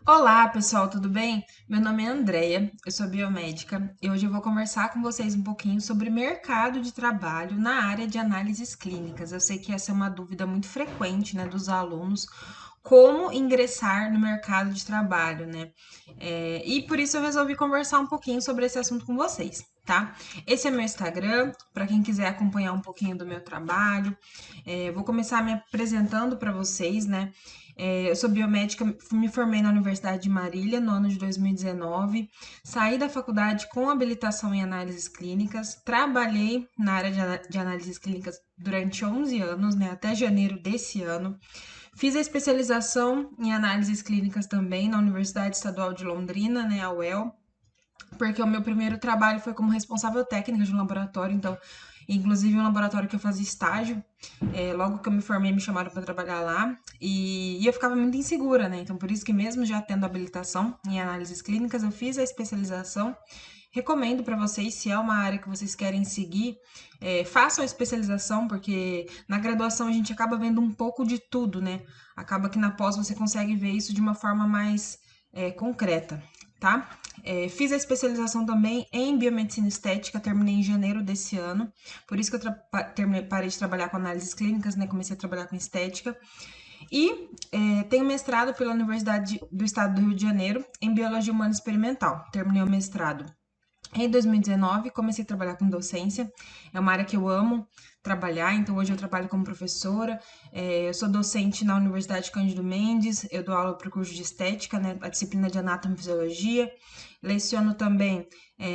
Olá, pessoal, tudo bem? Meu nome é Andreia, eu sou biomédica e hoje eu vou conversar com vocês um pouquinho sobre mercado de trabalho na área de análises clínicas. Eu sei que essa é uma dúvida muito frequente, né, dos alunos, como ingressar no mercado de trabalho, né? E por isso eu resolvi conversar um pouquinho sobre esse assunto com vocês, tá? Esse é meu Instagram, para quem quiser acompanhar um pouquinho do meu trabalho. Vou começar me apresentando para vocês, né? Eu sou biomédica, me formei na Universidade de Marília no ano de 2019, saí da faculdade com habilitação em análises clínicas, trabalhei na área de análises clínicas durante 11 anos, né, até janeiro desse ano. Fiz a especialização em análises clínicas também na Universidade Estadual de Londrina, né, a UEL, porque o meu primeiro trabalho foi como responsável técnica de um laboratório, então, inclusive um laboratório que eu fazia estágio. Logo que eu me formei, me chamaram para trabalhar lá e eu ficava muito insegura, né? Então, por isso que mesmo já tendo habilitação em análises clínicas, eu fiz a especialização. Recomendo para vocês, se é uma área que vocês querem seguir, façam a especialização, porque na graduação a gente acaba vendo um pouco de tudo, né? Acaba que na pós você consegue ver isso de uma forma mais concreta, tá? Fiz a especialização também em biomedicina estética, terminei em janeiro desse ano, por isso que eu parei de trabalhar com análises clínicas, né? Comecei a trabalhar com estética. E tenho mestrado pela Universidade do Estado do Rio de Janeiro em Biologia Humana Experimental. Terminei o mestrado em 2019, comecei a trabalhar com docência, é uma área que eu amo trabalhar, então hoje eu trabalho como professora, eu sou docente na Universidade Cândido Mendes, eu dou aula para o curso de estética, né, a disciplina de anatomia e fisiologia, leciono também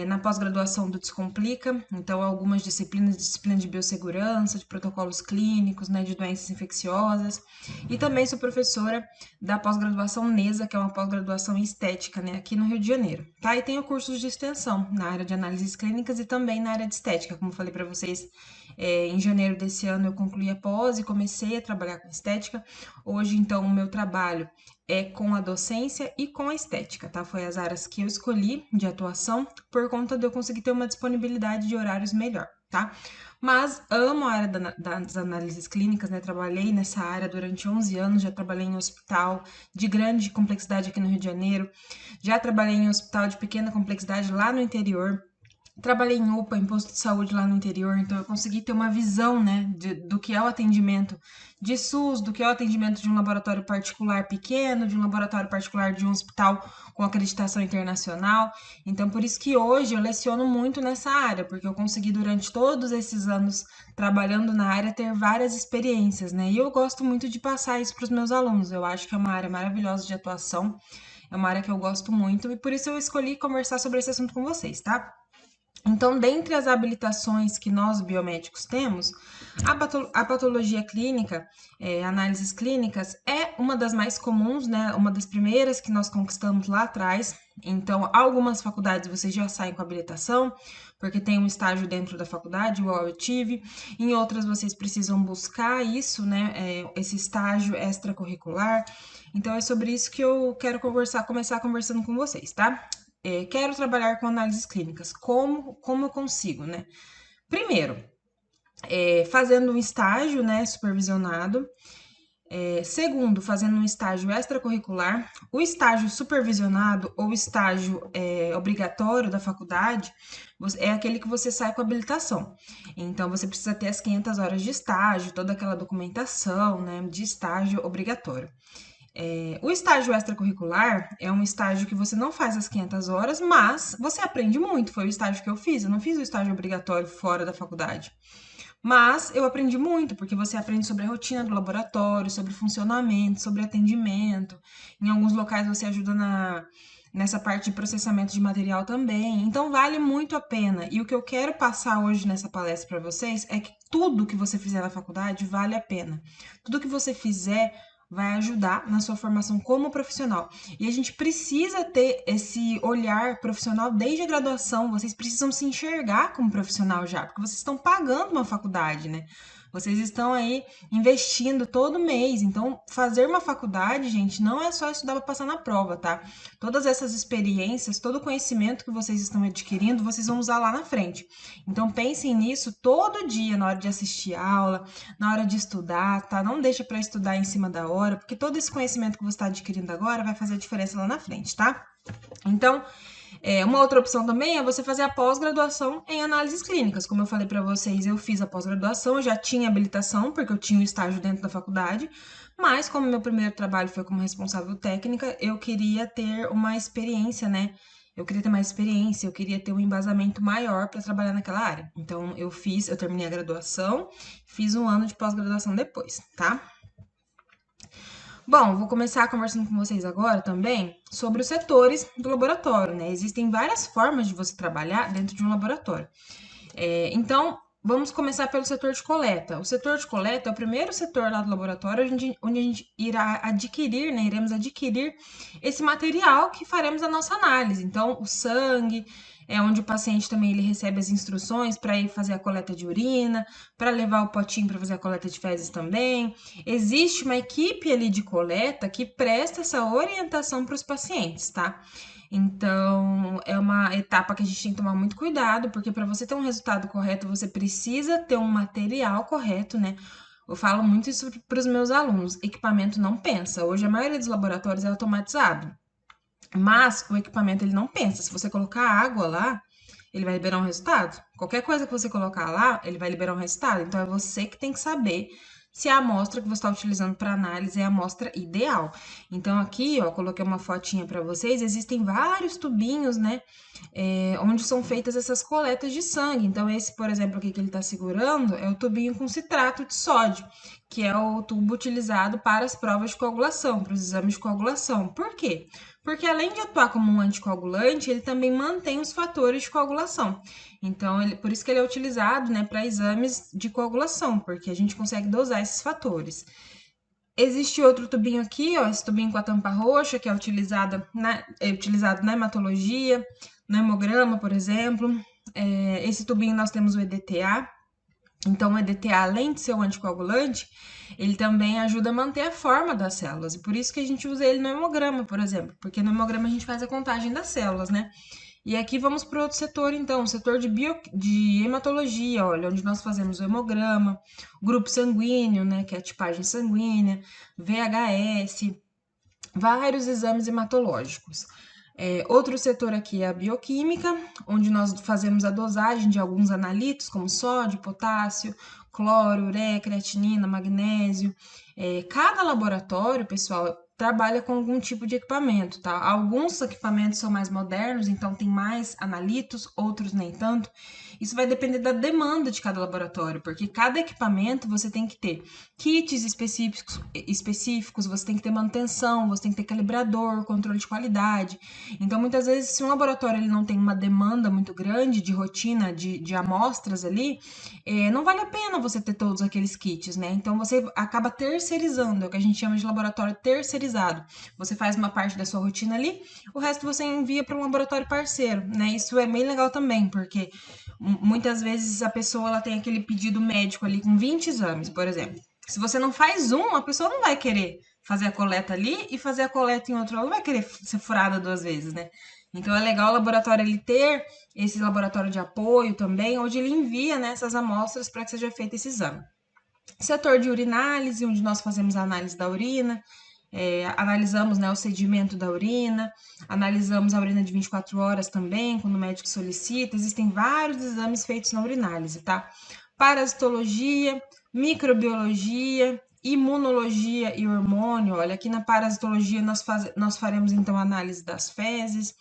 na pós-graduação do Descomplica, então algumas disciplina de biossegurança, de protocolos clínicos, né, de doenças infecciosas, e também sou professora da pós-graduação NESA, que é uma pós-graduação em estética, né, aqui no Rio de Janeiro, tá? E tenho cursos de extensão na área de análises clínicas e também na área de estética, como eu falei para vocês, em janeiro desse ano eu concluí a pós e comecei a trabalhar com estética. Hoje, então, o meu trabalho é com a docência e com a estética, tá? Foi as áreas que eu escolhi de atuação por conta de eu conseguir ter uma disponibilidade de horários melhor, tá? Mas amo a área das análises clínicas, né? Trabalhei nessa área durante 11 anos, já trabalhei em hospital de grande complexidade aqui no Rio de Janeiro, já trabalhei em hospital de pequena complexidade lá no interior. Trabalhei em UPA, em posto de saúde lá no interior, então eu consegui ter uma visão, né, do que é o atendimento de SUS, do que é o atendimento de um laboratório particular pequeno, de um laboratório particular de um hospital com acreditação internacional. Então, por isso que hoje eu leciono muito nessa área, porque eu consegui durante todos esses anos trabalhando na área ter várias experiências, né? E eu gosto muito de passar isso para os meus alunos. Eu acho que é uma área maravilhosa de atuação, é uma área que eu gosto muito e por isso eu escolhi conversar sobre esse assunto com vocês, tá? Então, dentre as habilitações que nós biomédicos temos, a patologia clínica, análises clínicas, é uma das mais comuns, né? Uma das primeiras que nós conquistamos lá atrás. Então, algumas faculdades vocês já saem com habilitação, porque tem um estágio dentro da faculdade, igual eu tive. Em outras, vocês precisam buscar isso, né? Esse estágio extracurricular. Então, é sobre isso que eu quero conversar, começar conversando com vocês, tá? Quero trabalhar com análises clínicas. Como eu consigo, né? Primeiro, fazendo um estágio, né, supervisionado. Segundo, fazendo um estágio extracurricular. O estágio supervisionado ou estágio obrigatório da faculdade é aquele que você sai com habilitação. Então, você precisa ter as 500 horas de estágio, toda aquela documentação, né, de estágio obrigatório. O estágio extracurricular é um estágio que você não faz as 500 horas, mas você aprende muito. Foi o estágio que eu fiz. Eu não fiz o estágio obrigatório fora da faculdade. Mas eu aprendi muito, porque você aprende sobre a rotina do laboratório, sobre funcionamento, sobre atendimento. Em alguns locais você ajuda nessa parte de processamento de material também. Então vale muito a pena. E o que eu quero passar hoje nessa palestra para vocês é que tudo que você fizer na faculdade vale a pena. Tudo que você fizer vai ajudar na sua formação como profissional. E a gente precisa ter esse olhar profissional desde a graduação. Vocês precisam se enxergar como profissional já, porque vocês estão pagando uma faculdade, né? Vocês estão aí investindo todo mês. Então, fazer uma faculdade, gente, não é só estudar para passar na prova, tá? Todas essas experiências, todo o conhecimento que vocês estão adquirindo, vocês vão usar lá na frente. Então, pensem nisso todo dia, na hora de assistir aula, na hora de estudar, tá? Não deixa para estudar em cima da hora, porque todo esse conhecimento que você está adquirindo agora vai fazer a diferença lá na frente, tá? Então, uma outra opção também é você fazer a pós-graduação em análises clínicas. Como eu falei para vocês, eu fiz a pós-graduação, eu já tinha habilitação, porque eu tinha o estágio dentro da faculdade, mas como meu primeiro trabalho foi como responsável técnica, eu queria ter uma experiência, né? Eu queria ter mais experiência, eu queria ter um embasamento maior para trabalhar naquela área. Então, eu terminei a graduação, fiz um ano de pós-graduação depois, tá? Bom, vou começar conversando com vocês agora também sobre os setores do laboratório, né? Existem várias formas de você trabalhar dentro de um laboratório. Então, vamos começar pelo setor de coleta. O setor de coleta é o primeiro setor lá do laboratório onde a gente irá adquirir, né? Iremos adquirir esse material que faremos a nossa análise. Então, o sangue é onde o paciente também ele recebe as instruções para ir fazer a coleta de urina, para levar o potinho para fazer a coleta de fezes também. Existe uma equipe ali de coleta que presta essa orientação para os pacientes, tá? Então, é uma etapa que a gente tem que tomar muito cuidado, porque para você ter um resultado correto, você precisa ter um material correto, né? Eu falo muito isso para os meus alunos. Equipamento não pensa. Hoje a maioria dos laboratórios é automatizado, mas o equipamento ele não pensa. Se você colocar água lá, ele vai liberar um resultado. Qualquer coisa que você colocar lá, ele vai liberar um resultado. Então é você que tem que saber se a amostra que você está utilizando para análise é a amostra ideal. Então aqui, ó, coloquei uma fotinha para vocês. Existem vários tubinhos, né, onde são feitas essas coletas de sangue. Então esse, por exemplo, aqui que ele está segurando é o tubinho com citrato de sódio, que é o tubo utilizado para as provas de coagulação, para os exames de coagulação. Por quê? Porque além de atuar como um anticoagulante, ele também mantém os fatores de coagulação. Então, por isso que ele é utilizado, né, para exames de coagulação, porque a gente consegue dosar esses fatores. Existe outro tubinho aqui, ó, esse tubinho com a tampa roxa, que é utilizado na hematologia, no hemograma, por exemplo. Esse tubinho nós temos o EDTA. Então, o EDTA, além de ser um anticoagulante, ele também ajuda a manter a forma das células. E por isso que a gente usa ele no hemograma, por exemplo, porque no hemograma a gente faz a contagem das células, né? E aqui vamos para outro setor, então, o setor de hematologia, olha, onde nós fazemos o hemograma, grupo sanguíneo, né, que é a tipagem sanguínea, VHS, vários exames hematológicos. Outro setor aqui é a bioquímica, onde nós fazemos a dosagem de alguns analitos, como sódio, potássio, cloro, ureia, creatinina, magnésio. Cada laboratório, pessoal, trabalha com algum tipo de equipamento, tá? Alguns equipamentos são mais modernos, então tem mais analitos, outros nem tanto. Isso vai depender da demanda de cada laboratório, porque cada equipamento você tem que ter kits específicos, você tem que ter manutenção, você tem que ter calibrador, controle de qualidade. Então, muitas vezes, se um laboratório ele não tem uma demanda muito grande de rotina de amostras ali, não vale a pena você ter todos aqueles kits, né? Então, você acaba terceirizando, é o que a gente chama de laboratório terceirizado. Você faz uma parte da sua rotina ali, o resto você envia para um laboratório parceiro, né? Isso é bem legal também, porque muitas vezes a pessoa ela tem aquele pedido médico ali com 20 exames, por exemplo. Se você não faz um, a pessoa não vai querer fazer a coleta ali e fazer a coleta em outro, ela não vai querer ser furada duas vezes, né? Então é legal o laboratório ele ter esse laboratório de apoio também, onde ele envia, né, essas amostras para que seja feito esse exame. Setor de urinálise, onde nós fazemos a análise da urina, analisamos, né, o sedimento da urina, analisamos a urina de 24 horas também, quando o médico solicita. Existem vários exames feitos na urinálise, tá? Parasitologia, microbiologia, imunologia e hormônio. Olha, aqui na parasitologia nós faremos então análise das fezes,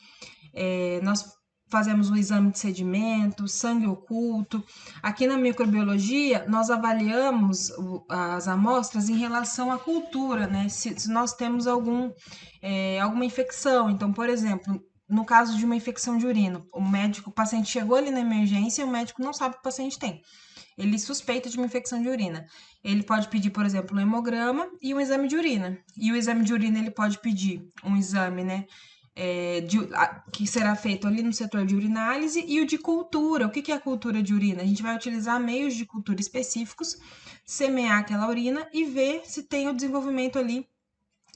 nós fazemos o exame de sedimento, sangue oculto. Aqui na microbiologia, nós avaliamos as amostras em relação à cultura, né? Se nós temos alguma infecção. Então, por exemplo, no caso de uma infecção de urina, o paciente chegou ali na emergência e o médico não sabe o que o paciente tem. Ele suspeita de uma infecção de urina. Ele pode pedir, por exemplo, um hemograma e um exame de urina. E o exame de urina ele pode pedir um exame, né, que será feito ali no setor de urinálise, e o de cultura. O que que é a cultura de urina? A gente vai utilizar meios de cultura específicos, semear aquela urina e ver se tem o desenvolvimento ali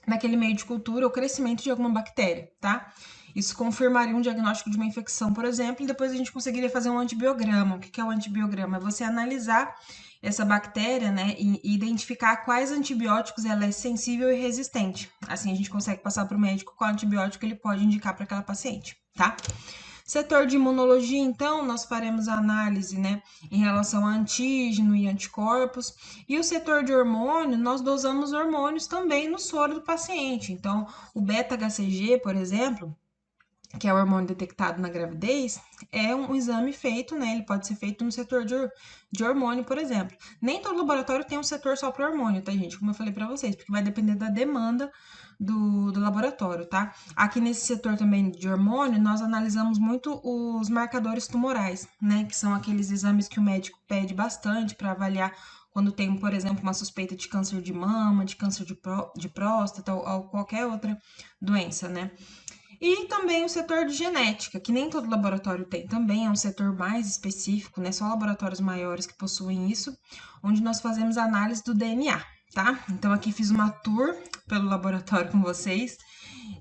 naquele meio de cultura ou crescimento de alguma bactéria, tá? Isso confirmaria um diagnóstico de uma infecção, por exemplo, e depois a gente conseguiria fazer um antibiograma. O que é o antibiograma? É você analisar essa bactéria, né, e identificar quais antibióticos ela é sensível e resistente. Assim a gente consegue passar para o médico qual antibiótico ele pode indicar para aquela paciente, tá? Setor de imunologia, então, nós faremos a análise, né, em relação a antígeno e anticorpos. E o setor de hormônio, nós dosamos hormônios também no soro do paciente. Então, o beta-HCG, por exemplo, que é o hormônio detectado na gravidez, é um exame feito, né? Ele pode ser feito no setor de hormônio, por exemplo. Nem todo laboratório tem um setor só para hormônio, tá, gente? Como eu falei para vocês, porque vai depender da demanda do laboratório, tá? Aqui nesse setor também de hormônio, nós analisamos muito os marcadores tumorais, né? Que são aqueles exames que o médico pede bastante para avaliar quando tem, por exemplo, uma suspeita de câncer de mama, de câncer de próstata ou qualquer outra doença, né? E também o setor de genética, que nem todo laboratório tem também, é um setor mais específico, né? Só laboratórios maiores que possuem isso, onde nós fazemos análise do DNA, tá? Então aqui fiz uma tour pelo laboratório com vocês.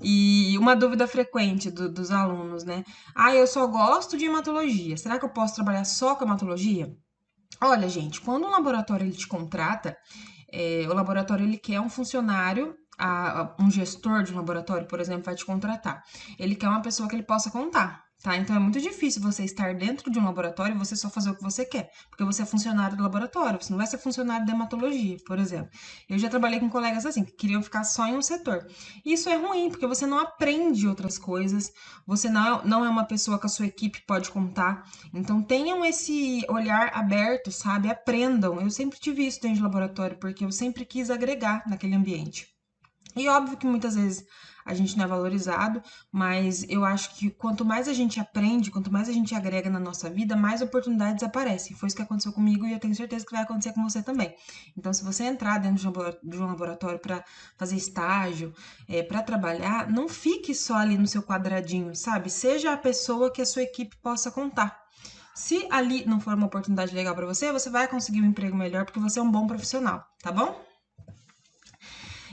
E uma dúvida frequente dos alunos, né? Ah, eu só gosto de hematologia. Será que eu posso trabalhar só com hematologia? Olha, gente, quando um laboratório ele te contrata, o laboratório ele quer um funcionário, um gestor de um laboratório, por exemplo, vai te contratar. Ele quer uma pessoa que ele possa contar, tá? Então é muito difícil você estar dentro de um laboratório e você só fazer o que você quer, porque você é funcionário do laboratório, você não vai ser funcionário da hematologia, por exemplo. Eu já trabalhei com colegas assim, que queriam ficar só em um setor. E isso é ruim, porque você não aprende outras coisas, você não é uma pessoa que a sua equipe pode contar. Então tenham esse olhar aberto, sabe? Aprendam. Eu sempre tive isso dentro de laboratório, porque eu sempre quis agregar naquele ambiente. E óbvio que muitas vezes a gente não é valorizado, mas eu acho que quanto mais a gente aprende, quanto mais a gente agrega na nossa vida, mais oportunidades aparecem. Foi isso que aconteceu comigo e eu tenho certeza que vai acontecer com você também. Então, se você entrar dentro de um laboratório para fazer estágio, para trabalhar, não fique só ali no seu quadradinho, sabe? Seja a pessoa que a sua equipe possa contar. Se ali não for uma oportunidade legal para você, você vai conseguir um emprego melhor porque você é um bom profissional, tá bom?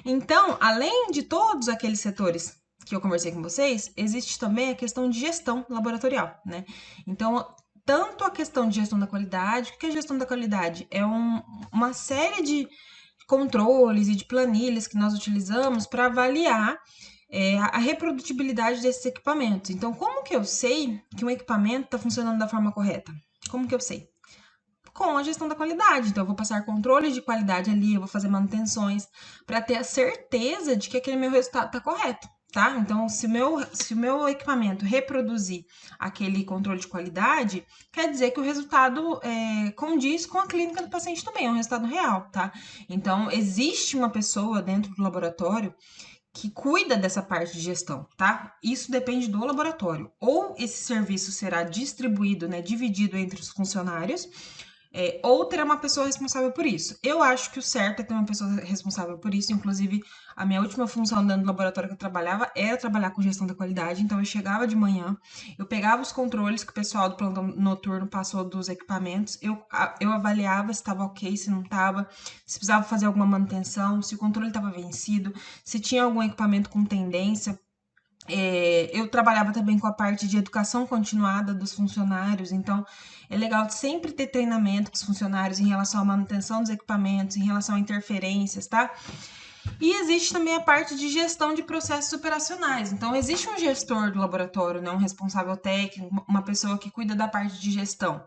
Então, além de todos aqueles setores que eu conversei com vocês, existe também a questão de gestão laboratorial, né? Então, tanto a questão de gestão da qualidade, o que é gestão da qualidade? É uma série de controles e de planilhas que nós utilizamos para avaliar a reprodutibilidade desses equipamentos. Então, como que eu sei que um equipamento está funcionando da forma correta? Como que eu sei? Com a gestão da qualidade. Então, eu vou passar controle de qualidade ali, eu vou fazer manutenções para ter a certeza de que aquele meu resultado está correto, tá? Então, se o meu equipamento reproduzir aquele controle de qualidade, quer dizer que o resultado condiz com a clínica do paciente também, é um resultado real, tá? Então, existe uma pessoa dentro do laboratório que cuida dessa parte de gestão, tá? Isso depende do laboratório. Ou esse serviço será distribuído, né, dividido entre os funcionários, ou ter uma pessoa responsável por isso. Eu acho que o certo é ter uma pessoa responsável por isso. Inclusive, a minha última função dentro do laboratório que eu trabalhava era trabalhar com gestão da qualidade. Então, eu chegava de manhã, eu pegava os controles que o pessoal do plantão noturno passou dos equipamentos, eu avaliava se estava ok, se não estava, se precisava fazer alguma manutenção, se o controle estava vencido, se tinha algum equipamento com tendência. Eu trabalhava também com a parte de educação continuada dos funcionários, então é legal sempre ter treinamento com os funcionários em relação à manutenção dos equipamentos, em relação a interferências, tá? E existe também a parte de gestão de processos operacionais. Então, existe um gestor do laboratório, né, um responsável técnico, uma pessoa que cuida da parte de gestão.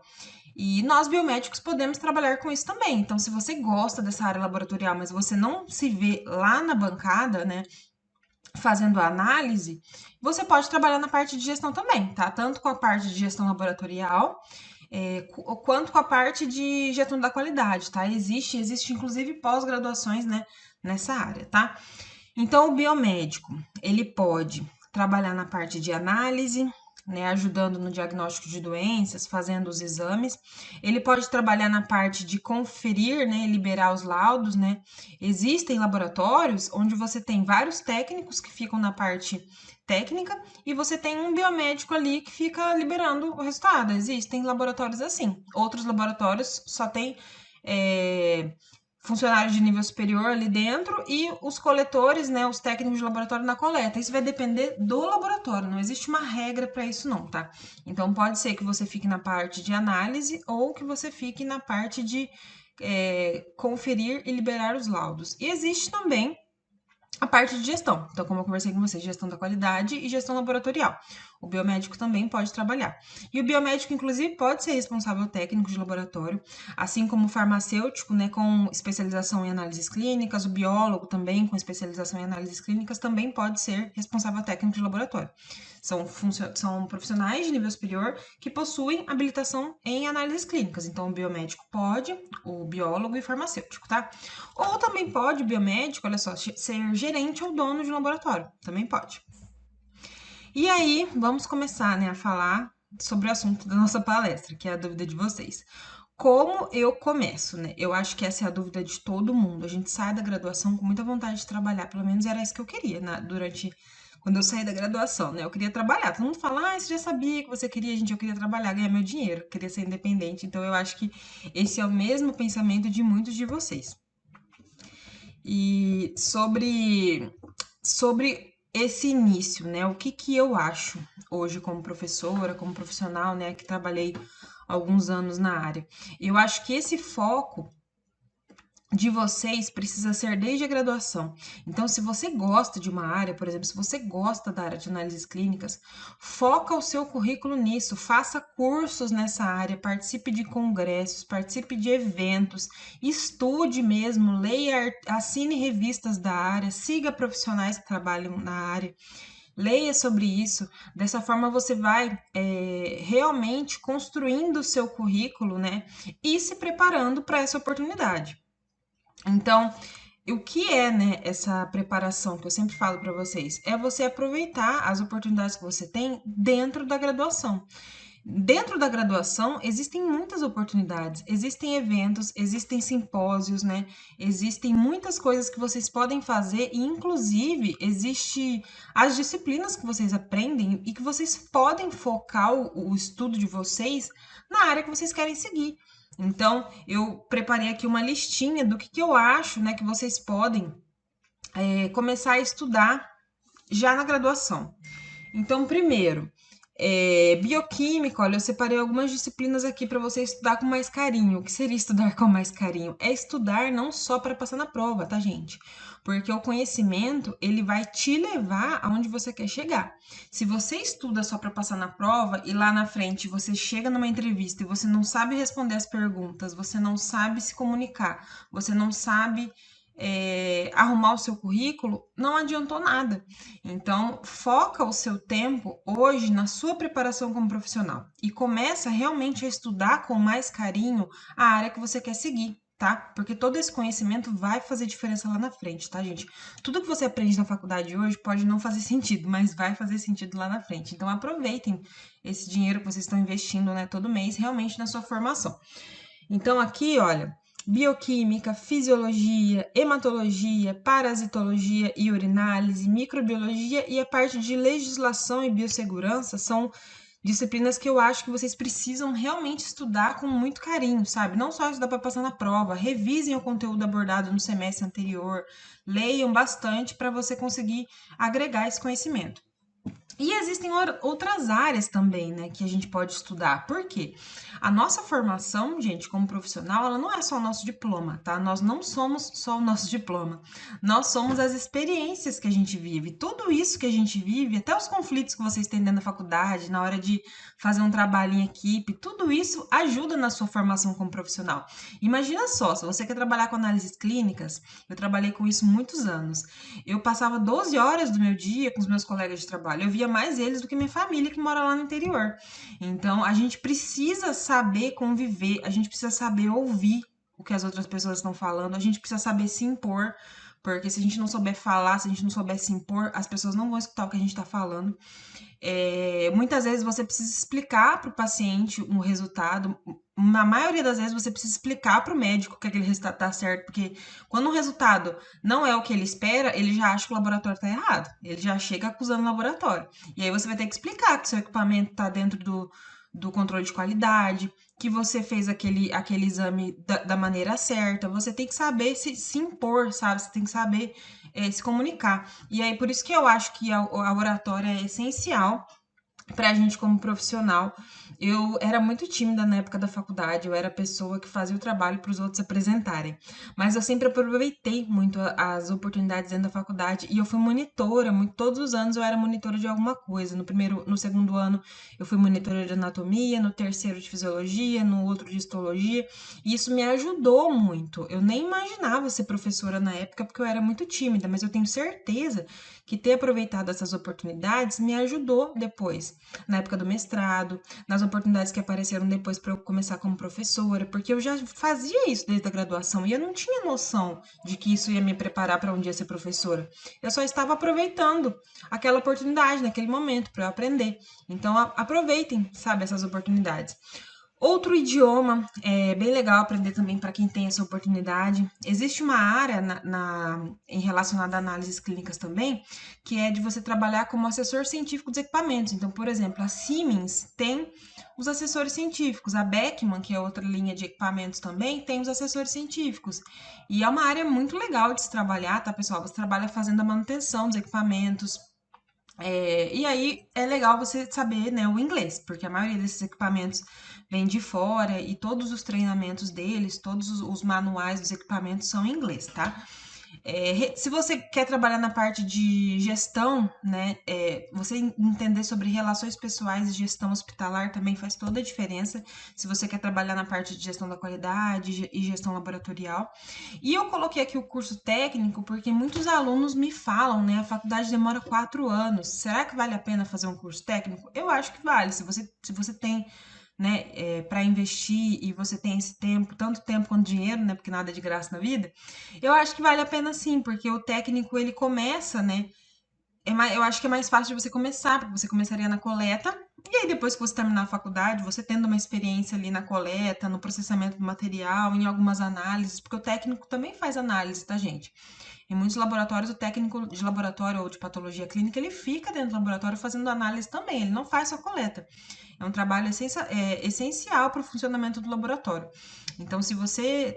E nós, biomédicos, podemos trabalhar com isso também. Então, se você gosta dessa área laboratorial, mas você não se vê lá na bancada, né, fazendo a análise, você pode trabalhar na parte de gestão também, tá? Tanto com a parte de gestão laboratorial, quanto com a parte de gestão da qualidade, tá? Existe inclusive pós-graduações, né, nessa área, tá? Então, o biomédico, ele pode trabalhar na parte de análise, né, ajudando no diagnóstico de doenças, fazendo os exames. Ele pode trabalhar na parte de conferir, né, liberar os laudos, né. Existem laboratórios onde você tem vários técnicos que ficam na parte técnica e você tem um biomédico ali que fica liberando o resultado. Existem laboratórios assim. Outros laboratórios só tem funcionários de nível superior ali dentro e os coletores, né, os técnicos de laboratório na coleta. Isso vai depender do laboratório, não existe uma regra para isso não, tá? Então pode ser que você fique na parte de análise ou que você fique na parte de conferir e liberar os laudos. E existe também a parte de gestão. Então, como eu conversei com vocês, gestão da qualidade e gestão laboratorial. O biomédico também pode trabalhar. E o biomédico, inclusive, pode ser responsável técnico de laboratório, assim como o farmacêutico, né, com especialização em análises clínicas, o biólogo também com especialização em análises clínicas também pode ser responsável técnico de laboratório. São profissionais de nível superior que possuem habilitação em análises clínicas. Então, o biomédico pode, o biólogo e o farmacêutico, tá? Ou também pode o biomédico, olha só, ser gerente ou dono de um laboratório. Também pode. E aí, vamos começar, né, a falar sobre o assunto da nossa palestra, que é a dúvida de vocês. Como eu começo, né? Eu acho que essa é a dúvida de todo mundo. A gente sai da graduação com muita vontade de trabalhar, pelo menos era isso que eu queria, né? Quando eu saí da graduação, né? Eu queria trabalhar. Todo mundo fala, você já sabia que você queria, gente, eu queria trabalhar, ganhar meu dinheiro, queria ser independente. Então eu acho que esse é o mesmo pensamento de muitos de vocês. E sobre esse início, né? O que que eu acho hoje como professora, como profissional, né, que trabalhei alguns anos na área. Eu acho que esse foco de vocês precisa ser desde a graduação. Então, se você gosta de uma área, por exemplo, se você gosta da área de análises clínicas, foca o seu currículo nisso, faça cursos nessa área, participe de congressos, participe de eventos, estude mesmo, leia, assine revistas da área, siga profissionais que trabalham na área. Leia sobre isso, dessa forma você vai realmente construindo o seu currículo, né? E se preparando para essa oportunidade. Então, o que é, né, essa preparação que eu sempre falo para vocês? É você aproveitar as oportunidades que você tem dentro da graduação. Dentro da graduação existem muitas oportunidades, existem eventos, existem simpósios, né? Existem muitas coisas que vocês podem fazer e inclusive existe as disciplinas que vocês aprendem e que vocês podem focar o estudo de vocês na área que vocês querem seguir. Então, eu preparei aqui uma listinha do que eu acho, né, que vocês podem começar a estudar já na graduação. Então, primeiro, bioquímica, olha, eu separei algumas disciplinas aqui para você estudar com mais carinho. O que seria estudar com mais carinho? É estudar não só para passar na prova, tá, gente? Porque o conhecimento, ele vai te levar aonde você quer chegar. Se você estuda só para passar na prova e lá na frente você chega numa entrevista e você não sabe responder as perguntas, você não sabe se comunicar, você não sabe arrumar o seu currículo, não adiantou nada. Então, foca o seu tempo hoje na sua preparação como profissional e começa realmente a estudar com mais carinho a área que você quer seguir, tá? Porque todo esse conhecimento vai fazer diferença lá na frente, tá, gente? Tudo que você aprende na faculdade hoje pode não fazer sentido, mas vai fazer sentido lá na frente. Então, aproveitem esse dinheiro que vocês estão investindo, né, todo mês realmente na sua formação. Então, aqui, olha, bioquímica, fisiologia, hematologia, parasitologia e urinálise, microbiologia e a parte de legislação e biossegurança são disciplinas que eu acho que vocês precisam realmente estudar com muito carinho, sabe? Não só estudar para passar na prova, revisem o conteúdo abordado no semestre anterior, leiam bastante para você conseguir agregar esse conhecimento. E existem outras áreas também, né, que a gente pode estudar. Por quê? A nossa formação, gente, como profissional, ela não é só o nosso diploma, tá? Nós não somos só o nosso diploma. Nós somos as experiências que a gente vive. Tudo isso que a gente vive, até os conflitos que vocês têm dentro da faculdade, na hora de fazer um trabalho em equipe, tudo isso ajuda na sua formação como profissional. Imagina só, se você quer trabalhar com análises clínicas, eu trabalhei com isso muitos anos. Eu passava 12 horas do meu dia com os meus colegas de trabalho. Eu via mais eles do que minha família que mora lá no interior. Então, a gente precisa saber conviver, a gente precisa saber ouvir o que as outras pessoas estão falando, a gente precisa saber se impor, porque se a gente não souber falar, se a gente não souber se impor, as pessoas não vão escutar o que a gente está falando. Muitas vezes você precisa explicar para o paciente um resultado. Na maioria das vezes você precisa explicar para o médico que aquele resultado está certo, porque quando o resultado não é o que ele espera, ele já acha que o laboratório está errado. Ele já chega acusando o laboratório. E aí você vai ter que explicar que seu equipamento está dentro do controle de qualidade, que você fez aquele exame da maneira certa. Você tem que saber se impor, sabe? Você tem que saber se comunicar. E aí, por isso que eu acho que a oratória é essencial para a gente como profissional. Eu era muito tímida na época da faculdade, eu era a pessoa que fazia o trabalho para os outros apresentarem. Mas eu sempre aproveitei muito as oportunidades dentro da faculdade e eu fui monitora, todos os anos eu era monitora de alguma coisa. No segundo ano eu fui monitora de anatomia, no terceiro de fisiologia, no outro de histologia, e isso me ajudou muito. Eu nem imaginava ser professora na época porque eu era muito tímida, mas eu tenho certeza que ter aproveitado essas oportunidades me ajudou depois, na época do mestrado, nas oportunidades que apareceram depois para eu começar como professora, porque eu já fazia isso desde a graduação e eu não tinha noção de que isso ia me preparar para um dia ser professora. Eu só estava aproveitando aquela oportunidade naquele momento para eu aprender. Então aproveitem, sabe, essas oportunidades. Outro idioma é bem legal aprender também para quem tem essa oportunidade. Existe uma área em relacionada a análises clínicas também, que é de você trabalhar como assessor científico dos equipamentos. Então, por exemplo, a Siemens tem os assessores científicos, a Beckman, que é outra linha de equipamentos também, tem os assessores científicos. E é uma área muito legal de se trabalhar, tá, pessoal? Você trabalha fazendo a manutenção dos equipamentos, e aí é legal você saber, né, o inglês, porque a maioria desses equipamentos vem de fora e todos os treinamentos deles, todos os manuais dos equipamentos são em inglês, tá? Se você quer trabalhar na parte de gestão, né, você entender sobre relações pessoais e gestão hospitalar também faz toda a diferença. Se você quer trabalhar na parte de gestão da qualidade e gestão laboratorial. E eu coloquei aqui o curso técnico porque muitos alunos me falam, né, a faculdade demora 4 anos. Será que vale a pena fazer um curso técnico? Eu acho que vale. Se você tem, né, para investir e você tem esse tempo, tanto tempo quanto dinheiro, né, porque nada é de graça na vida, eu acho que vale a pena sim, porque o técnico ele começa, né? Eu acho que é mais fácil de você começar, porque você começaria na coleta, e aí depois que você terminar a faculdade, você tendo uma experiência ali na coleta, no processamento do material, em algumas análises, porque o técnico também faz análise, tá, gente? Em muitos laboratórios, o técnico de laboratório ou de patologia clínica, ele fica dentro do laboratório fazendo análise também, ele não faz só coleta. É um trabalho essencial para o funcionamento do laboratório. Então, se você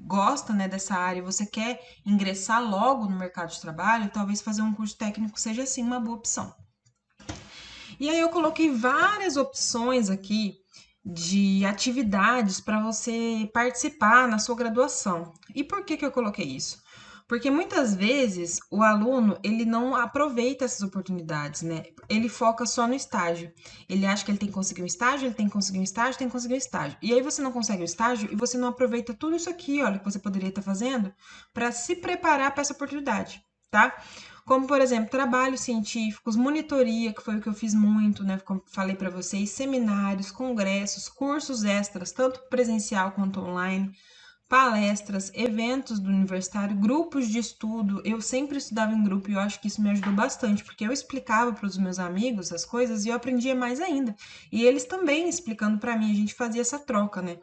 gosta, né, dessa área e você quer ingressar logo no mercado de trabalho, talvez fazer um curso técnico seja sim uma boa opção. E aí eu coloquei várias opções aqui de atividades para você participar na sua graduação. E por que que eu coloquei isso? Porque muitas vezes o aluno ele não aproveita essas oportunidades, né? Ele foca só no estágio. Ele acha que ele tem que conseguir um estágio, ele tem que conseguir um estágio, tem que conseguir um estágio. E aí você não consegue o estágio e você não aproveita tudo isso aqui, olha, que você poderia estar fazendo para se preparar para essa oportunidade, tá? Como, por exemplo, trabalhos científicos, monitoria, que foi o que eu fiz muito, né? Como falei para vocês, seminários, congressos, cursos extras, tanto presencial quanto online, palestras, eventos do universitário, grupos de estudo. Eu sempre estudava em grupo e eu acho que isso me ajudou bastante, porque eu explicava para os meus amigos as coisas e eu aprendia mais ainda. E eles também explicando para mim, a gente fazia essa troca, né?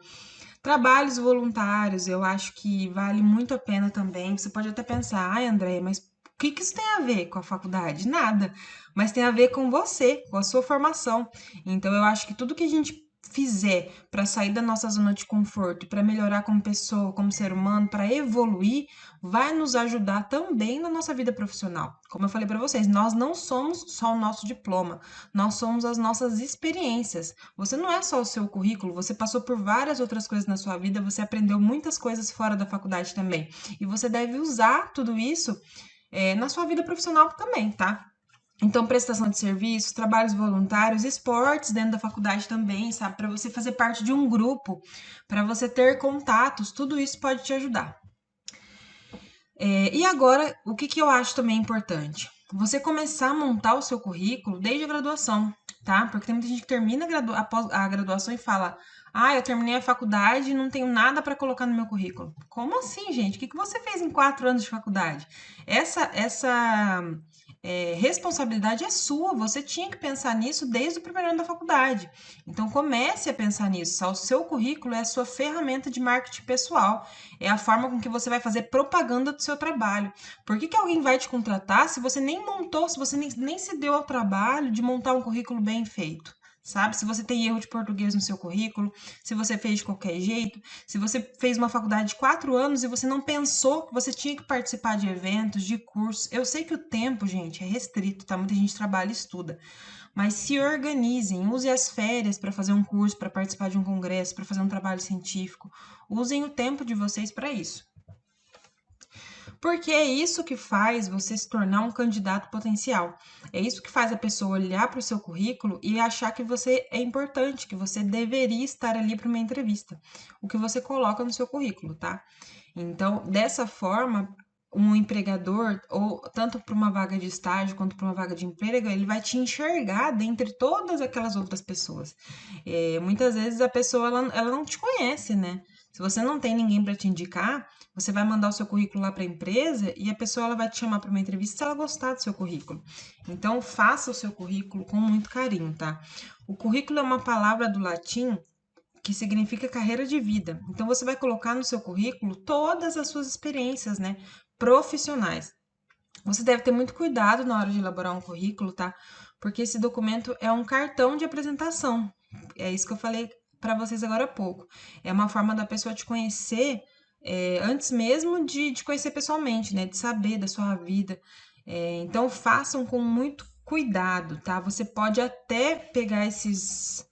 Trabalhos voluntários, eu acho que vale muito a pena também. Você pode até pensar, ai, André, mas o que que isso tem a ver com a faculdade? Nada, mas tem a ver com você, com a sua formação. Então, eu acho que tudo que a gente fizer para sair da nossa zona de conforto, para melhorar como pessoa, como ser humano, para evoluir, vai nos ajudar também na nossa vida profissional. Como eu falei para vocês, nós não somos só o nosso diploma, nós somos as nossas experiências. Você não é só o seu currículo, você passou por várias outras coisas na sua vida, você aprendeu muitas coisas fora da faculdade também. E você deve usar tudo isso na sua vida profissional também, tá? Então, prestação de serviços, trabalhos voluntários, esportes dentro da faculdade também, sabe? Para você fazer parte de um grupo, para você ter contatos, tudo isso pode te ajudar. E agora, o que que eu acho também importante? Você começar a montar o seu currículo desde a graduação. tá? Porque tem muita gente que termina após a graduação e fala: ah, eu terminei a faculdade e não tenho nada para colocar no meu currículo. Como assim, gente? O que que você fez em 4 anos de faculdade? Essa responsabilidade é sua. Você tinha que pensar nisso desde o primeiro ano da faculdade. Então comece a pensar nisso. O seu currículo é a sua ferramenta de marketing pessoal. É a forma com que você vai fazer propaganda do seu trabalho. Por que que alguém vai te contratar se você nem montou, se você nem se deu ao trabalho de montar um currículo bem feito? Sabe? Se você tem erro de português no seu currículo, se você fez de qualquer jeito, se você fez uma faculdade de 4 anos e você não pensou que você tinha que participar de eventos, de cursos. Eu sei que o tempo, gente, é restrito, tá? Muita gente trabalha e estuda. Mas se organizem, use as férias para fazer um curso, para participar de um congresso, para fazer um trabalho científico. Usem o tempo de vocês para isso. Porque é isso que faz você se tornar um candidato potencial. É isso que faz a pessoa olhar para o seu currículo e achar que você é importante, que você deveria estar ali para uma entrevista. O que você coloca no seu currículo, tá? Então, dessa forma, um empregador, ou tanto para uma vaga de estágio quanto para uma vaga de emprego, ele vai te enxergar dentre todas aquelas outras pessoas. Muitas vezes a pessoa ela não te conhece, né? Se você não tem ninguém para te indicar, você vai mandar o seu currículo lá para a empresa e a pessoa ela vai te chamar para uma entrevista se ela gostar do seu currículo. Então, faça o seu currículo com muito carinho, tá? O currículo é uma palavra do latim que significa carreira de vida. Então, você vai colocar no seu currículo todas as suas experiências, né, profissionais. Você deve ter muito cuidado na hora de elaborar um currículo, tá? Porque esse documento é um cartão de apresentação. É isso que eu falei para vocês agora há pouco. É uma forma da pessoa te conhecer antes mesmo de te conhecer pessoalmente, né? De saber da sua vida. Então, façam com muito cuidado, tá? Você pode até pegar esses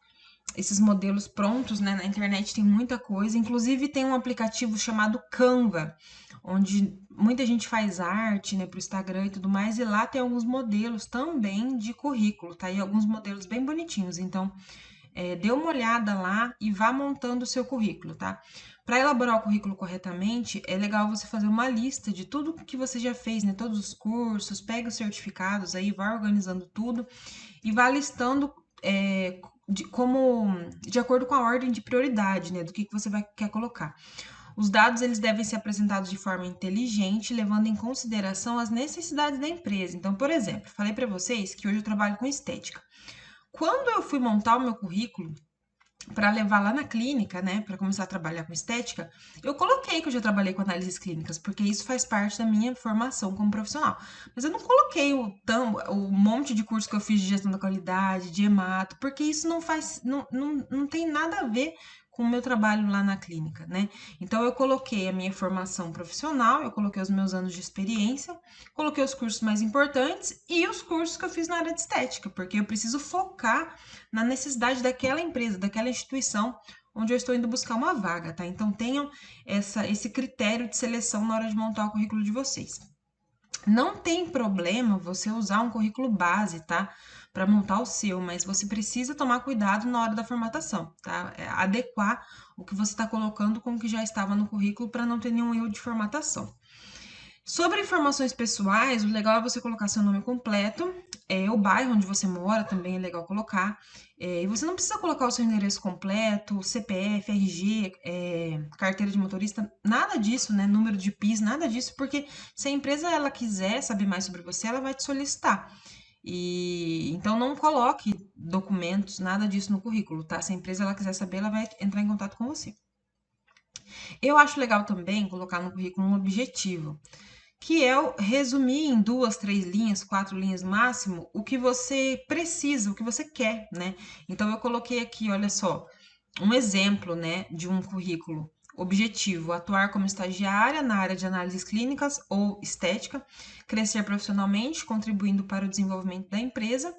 modelos prontos, né? Na internet tem muita coisa. Inclusive, tem um aplicativo chamado Canva, onde muita gente faz arte, né, para o Instagram e tudo mais. E lá tem alguns modelos também de currículo, tá? E alguns modelos bem bonitinhos. Então, dê uma olhada lá e vá montando o seu currículo, tá? Para elaborar o currículo corretamente, é legal você fazer uma lista de tudo que você já fez, né? Todos os cursos, pega os certificados aí, vá organizando tudo e vá listando de acordo com a ordem de prioridade, né, do que você quer colocar. Os dados eles devem ser apresentados de forma inteligente, levando em consideração as necessidades da empresa. Então, por exemplo, falei para vocês que hoje eu trabalho com estética. Quando eu fui montar o meu currículo, para levar lá na clínica, né, para começar a trabalhar com estética, eu coloquei que eu já trabalhei com análises clínicas, porque isso faz parte da minha formação como profissional. Mas eu não coloquei o monte de curso que eu fiz de gestão da qualidade, de hemato, porque isso não tem nada a ver com o meu trabalho lá na clínica, né? Então eu coloquei a minha formação profissional, eu coloquei os meus anos de experiência, coloquei os cursos mais importantes e os cursos que eu fiz na área de estética, porque eu preciso focar na necessidade daquela empresa, daquela instituição onde eu estou indo buscar uma vaga, tá? Então tenham esse critério de seleção na hora de montar o currículo de vocês. Não tem problema você usar um currículo base, tá? Para montar o seu, mas você precisa tomar cuidado na hora da formatação, tá? Adequar o que você está colocando com o que já estava no currículo para não ter nenhum erro de formatação. Sobre informações pessoais, o legal é você colocar seu nome completo, o bairro onde você mora também é legal colocar. E você não precisa colocar o seu endereço completo, CPF, RG, carteira de motorista, nada disso, né? Número de PIS, nada disso, porque se a empresa ela quiser saber mais sobre você, ela vai te solicitar. E então não coloque documentos, nada disso no currículo, tá? Se a empresa ela quiser saber, ela vai entrar em contato com você. Eu acho legal também colocar no currículo um objetivo que é resumir em 2, 3 linhas, 4 linhas no máximo, o que você precisa, o que você quer, né? Então eu coloquei aqui, olha só, um exemplo, né, de um currículo. Objetivo: atuar como estagiária na área de análises clínicas ou estética, crescer profissionalmente, contribuindo para o desenvolvimento da empresa.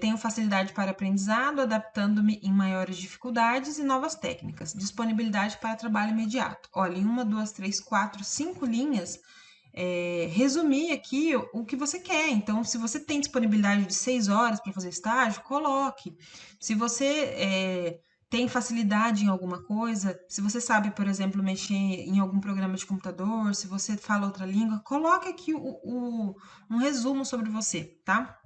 Tenho facilidade para aprendizado, adaptando-me em maiores dificuldades e novas técnicas. Disponibilidade para trabalho imediato. Olha, em 1, 2, 3, 4, 5 linhas, resumir aqui o que você quer. Então, se você tem disponibilidade de 6 horas para fazer estágio, coloque. Se você tem facilidade em alguma coisa, se você sabe, por exemplo, mexer em algum programa de computador, se você fala outra língua, coloque aqui um resumo sobre você, tá?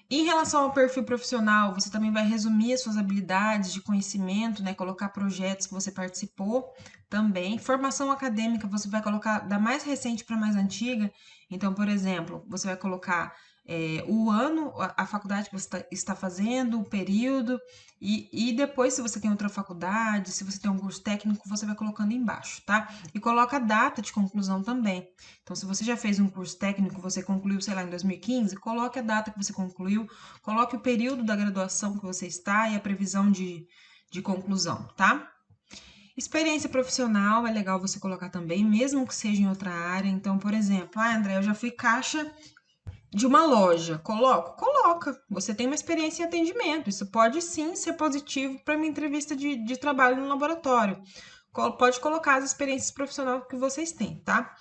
Em relação ao perfil profissional, você também vai resumir as suas habilidades de conhecimento, né? Colocar projetos que você participou também. Formação acadêmica, você vai colocar da mais recente para a mais antiga. Então, por exemplo, você vai colocar o ano, a faculdade que você está fazendo, o período, e depois, se você tem outra faculdade, se você tem um curso técnico, você vai colocando embaixo, tá? E coloca a data de conclusão também. Então, se você já fez um curso técnico, você concluiu, sei lá, em 2015, coloque a data que você concluiu, coloque o período da graduação que você está e a previsão de conclusão, tá? Experiência profissional é legal você colocar também, mesmo que seja em outra área. Então, por exemplo, André, eu já fui caixa de uma loja. Coloca. Você tem uma experiência em atendimento. Isso pode sim ser positivo para uma entrevista de trabalho no laboratório. Pode colocar as experiências profissionais que vocês têm, tá?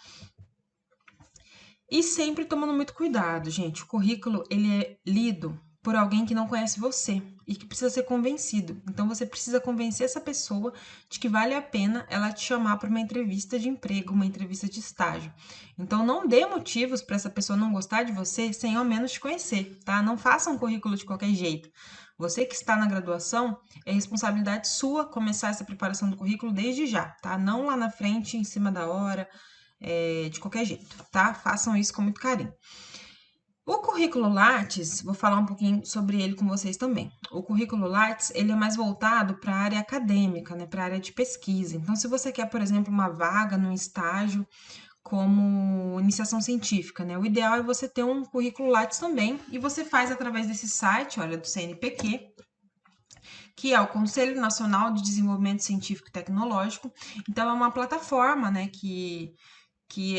E sempre tomando muito cuidado, gente. O currículo, ele é lido por alguém que não conhece você e que precisa ser convencido. Então você precisa convencer essa pessoa de que vale a pena ela te chamar para uma entrevista de emprego, uma entrevista de estágio. Então não dê motivos para essa pessoa não gostar de você sem ao menos te conhecer, tá? Não faça um currículo de qualquer jeito. Você que está na graduação, é responsabilidade sua começar essa preparação do currículo desde já, tá? Não lá na frente, em cima da hora, de qualquer jeito, tá? Façam isso com muito carinho. O currículo Lattes, vou falar um pouquinho sobre ele com vocês também. O currículo Lattes, ele é mais voltado para a área acadêmica, né, para a área de pesquisa. Então, se você quer, por exemplo, uma vaga num estágio como iniciação científica, né, o ideal é você ter um currículo Lattes também, e você faz através desse site, olha, do CNPq, que é o Conselho Nacional de Desenvolvimento Científico e Tecnológico. Então, é uma plataforma, né, que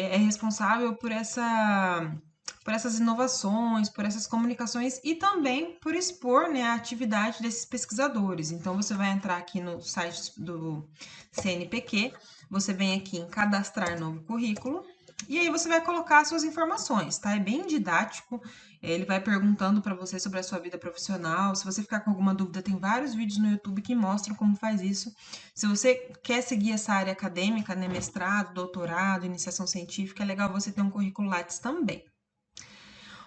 é responsável por essas inovações, por essas comunicações e também por expor, né, a atividade desses pesquisadores. Então, você vai entrar aqui no site do CNPq, você vem aqui em cadastrar novo currículo, e aí você vai colocar as suas informações, tá? É bem didático. Ele vai perguntando para você sobre a sua vida profissional. Se você ficar com alguma dúvida, tem vários vídeos no YouTube que mostram como faz isso. Se você quer seguir essa área acadêmica, né, mestrado, doutorado, iniciação científica, é legal você ter um currículo Lattes também.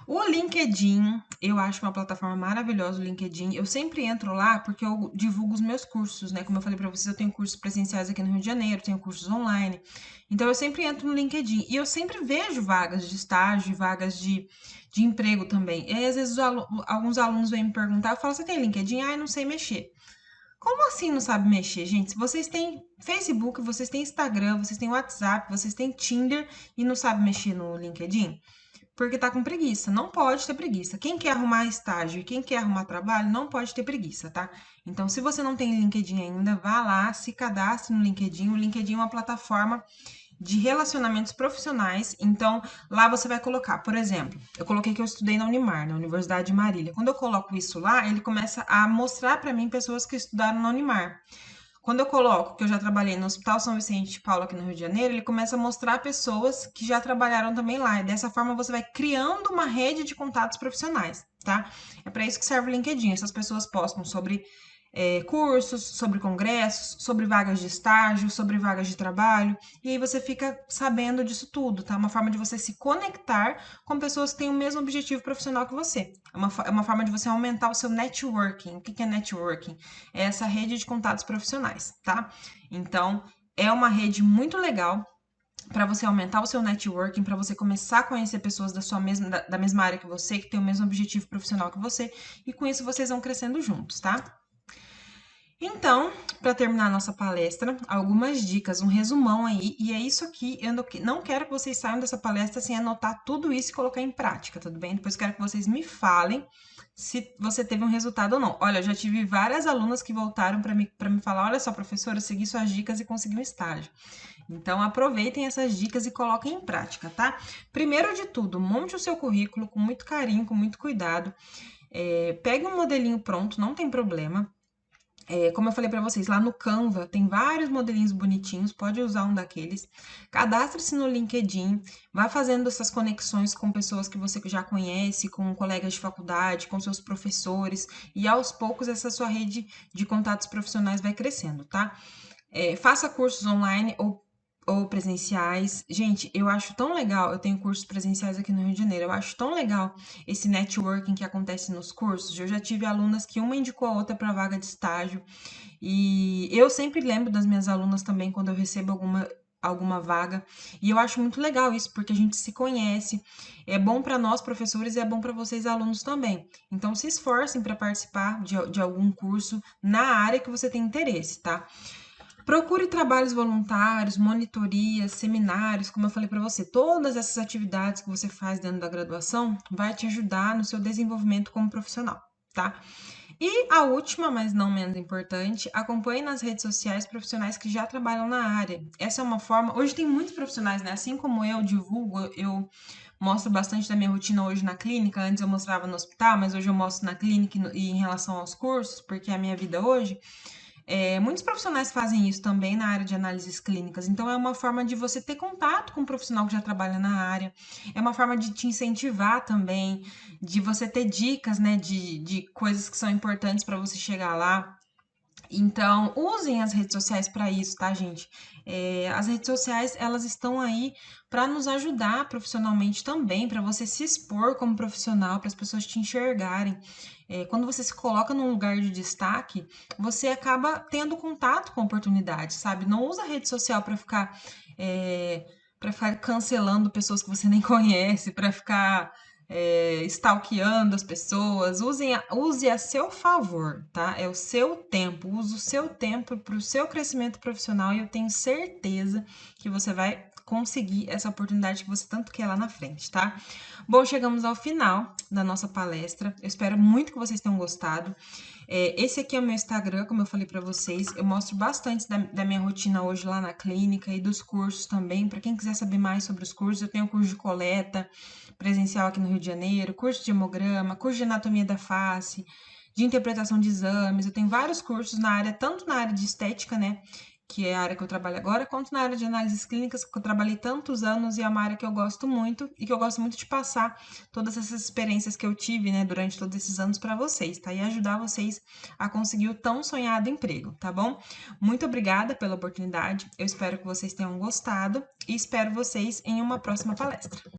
O LinkedIn, eu acho uma plataforma maravilhosa, o LinkedIn. Eu sempre entro lá porque eu divulgo os meus cursos, né? Como eu falei para vocês, eu tenho cursos presenciais aqui no Rio de Janeiro, tenho cursos online. Então, eu sempre entro no LinkedIn e eu sempre vejo vagas de estágio, vagas de emprego também. E aí, às vezes, alguns alunos vêm me perguntar, eu falo, você tem LinkedIn? Ah, eu não sei mexer. Como assim não sabe mexer, gente? Se vocês têm Facebook, vocês têm Instagram, vocês têm WhatsApp, vocês têm Tinder e não sabe mexer no LinkedIn? Porque tá com preguiça. Não pode ter preguiça. Quem quer arrumar estágio e quem quer arrumar trabalho não pode ter preguiça, tá? Então, se você não tem LinkedIn ainda, vá lá, se cadastre no LinkedIn. O LinkedIn é uma plataforma de relacionamentos profissionais. Então, lá você vai colocar, por exemplo, eu coloquei que eu estudei na Unimar, na Universidade de Marília. Quando eu coloco isso lá, ele começa a mostrar para mim pessoas que estudaram na Unimar. Quando eu coloco que eu já trabalhei no Hospital São Vicente de Paulo aqui no Rio de Janeiro, ele começa a mostrar pessoas que já trabalharam também lá. E dessa forma você vai criando uma rede de contatos profissionais, tá? É para isso que serve o LinkedIn. Essas pessoas postam sobre cursos, sobre congressos, sobre vagas de estágio, sobre vagas de trabalho. E aí você fica sabendo disso tudo, tá? Uma forma de você se conectar com pessoas que têm o mesmo objetivo profissional que você. É uma forma de você aumentar o seu networking. O que que é networking? É essa rede de contatos profissionais, tá? Então, é uma rede muito legal para você aumentar o seu networking, para você começar a conhecer pessoas da mesma área que você, que tem o mesmo objetivo profissional que você, e com isso vocês vão crescendo juntos, tá? Então, para terminar a nossa palestra, algumas dicas, um resumão aí, e é isso aqui. Eu não quero que vocês saiam dessa palestra sem anotar tudo isso e colocar em prática, tudo bem? Depois quero que vocês me falem se você teve um resultado ou não. Olha, eu já tive várias alunas que voltaram para me falar: olha só, professora, eu segui suas dicas e consegui um estágio. Então, aproveitem essas dicas e coloquem em prática, tá? Primeiro de tudo, monte o seu currículo com muito carinho, com muito cuidado. Pegue um modelinho pronto, não tem problema. Como eu falei para vocês, lá no Canva tem vários modelinhos bonitinhos, pode usar um daqueles. Cadastre-se no LinkedIn, vá fazendo essas conexões com pessoas que você já conhece, com colegas de faculdade, com seus professores, e aos poucos essa sua rede de contatos profissionais vai crescendo, tá? Faça cursos online ou ou presenciais. Gente, eu acho tão legal, eu tenho cursos presenciais aqui no Rio de Janeiro, eu acho tão legal esse networking que acontece nos cursos. Eu já tive alunas que uma indicou a outra para vaga de estágio, e eu sempre lembro das minhas alunas também quando eu recebo alguma vaga. E eu acho muito legal isso, porque a gente se conhece. É bom para nós, professores, e é bom para vocês, alunos, também. Então, se esforcem para participar de algum curso na área que você tem interesse, tá? Procure trabalhos voluntários, monitorias, seminários, como eu falei para você. Todas essas atividades que você faz dentro da graduação vai te ajudar no seu desenvolvimento como profissional, tá? E a última, mas não menos importante, acompanhe nas redes sociais profissionais que já trabalham na área. Essa é uma forma. Hoje tem muitos profissionais, né? Assim como eu divulgo, eu mostro bastante da minha rotina hoje na clínica. Antes eu mostrava no hospital, mas hoje eu mostro na clínica e em relação aos cursos, porque é a minha vida hoje. Muitos profissionais fazem isso também na área de análises clínicas, então é uma forma de você ter contato com um profissional que já trabalha na área, é uma forma de te incentivar também, de você ter dicas, né, de coisas que são importantes para você chegar lá. Então, usem as redes sociais para isso, tá, gente? As redes sociais, elas estão aí para nos ajudar profissionalmente também, para você se expor como profissional, para as pessoas te enxergarem. Quando você se coloca num lugar de destaque, você acaba tendo contato com oportunidades, sabe? Não usa a rede social para ficar cancelando pessoas que você nem conhece, para ficar stalkeando as pessoas, use a seu favor, tá? É o seu tempo, use o seu tempo para o seu crescimento profissional e eu tenho certeza que você vai conseguir essa oportunidade que você tanto quer lá na frente, tá? Bom, chegamos ao final da nossa palestra. Eu espero muito que vocês tenham gostado. Esse aqui é o meu Instagram, como eu falei para vocês. Eu mostro bastante da minha rotina hoje lá na clínica e dos cursos também. Para quem quiser saber mais sobre os cursos, eu tenho curso de coleta presencial aqui no Rio de Janeiro, curso de hemograma, curso de anatomia da face, de interpretação de exames. Eu tenho vários cursos na área, tanto na área de estética, né? Que é a área que eu trabalho agora, quanto na área de análises clínicas, que eu trabalhei tantos anos e é uma área que eu gosto muito e que eu gosto muito de passar todas essas experiências que eu tive, né, durante todos esses anos para vocês, tá? E ajudar vocês a conseguir o tão sonhado emprego, tá bom? Muito obrigada pela oportunidade. Eu espero que vocês tenham gostado e espero vocês em uma próxima palestra.